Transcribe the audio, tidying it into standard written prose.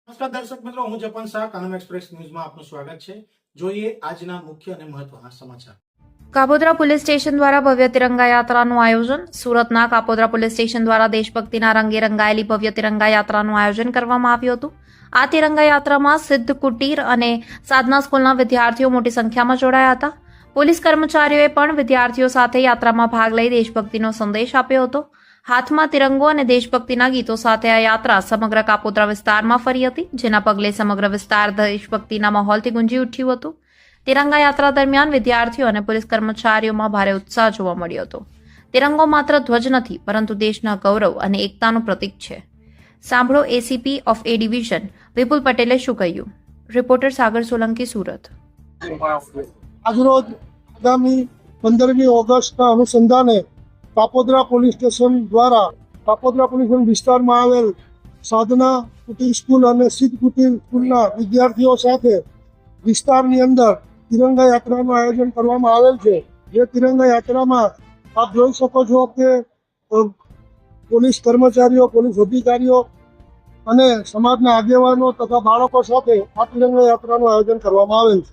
નમસ્કાર દર્શક મિત્રો, હું જપન શાહ, કાનમ એક્સપ્રેસ ન્યૂઝમાં આપનું સ્વાગત છે. જોઈએ આજના મુખ્ય અને મહત્વના સમાચાર. કાપોદ્રા પોલીસ સ્ટેશન દ્વારા ભવ્ય તિરંગા યાત્રાનું આયોજન. સુરતના કાપોદ્રા પોલીસ સ્ટેશન દ્વારા દેશભક્તિના રંગે રંગાયેલી ભવ્ય તિરંગા યાત્રાનું આયોજન કરવામાં આવ્યું હતું. આ તિરંગા યાત્રામાં સિદ્ધ કુટીર અને સાધના સ્કૂલના વિદ્યાર્થીઓ મોટી સંખ્યામાં જોડાયા હતા. પોલીસ કર્મચારીઓએ પણ વિદ્યાર્થીઓ સાથે યાત્રામાં ભાગ લઈ દેશભક્તિનો સંદેશ આપ્યો હતો. હાથમાં તિરંગો અને દેશભક્તિના ગીતો સાથે આ યાત્રા સમગ્ર કાપોદ્રા વિસ્તારમાં ફરી હતી, જેના પગલે સમગ્ર વિસ્તાર દેશભક્તિના માહોલથી ગુંજી ઉઠ્યું હતું. તિરંગા યાત્રા દરમિયાન વિદ્યાર્થીઓ અને પોલીસ કર્મચારીઓમાં ભારે ઉત્સાહ જોવા મળ્યો હતો. તિરંગો માત્ર ધ્વજ નથી, પરંતુ દેશના ગૌરવ અને એકતાનું પ્રતીક છે. સાંભળો એસીપી ઓફ એ ડિવિઝન વિપુલ પટેલે શું કહ્યું. રિપોર્ટર સાગર સોલંકી, સુરત. આજરોજ આગામી 15મી ઓગસ્ટના અનુસંધાને કાપોદ્રા પોલીસ સ્ટેશન દ્વારા કાપોદ્રા પોલીસ સ્ટેશન વિસ્તારમાં આવેલ સાધના કુટીર સ્કૂલ અને સિદ્ધ કુટીર સ્કૂલના વિદ્યાર્થીઓ સાથે વિસ્તારની અંદર તિરંગા યાત્રાનું આયોજન કરવામાં આવેલ છે. જે તિરંગા યાત્રામાં આપ જોઈ શકો છો કે પોલીસ કર્મચારીઓ, પોલીસ અધિકારીઓ અને સમાજના આગેવાનો તથા બાળકો સાથે આ તિરંગા યાત્રાનું આયોજન કરવામાં આવેલ છે.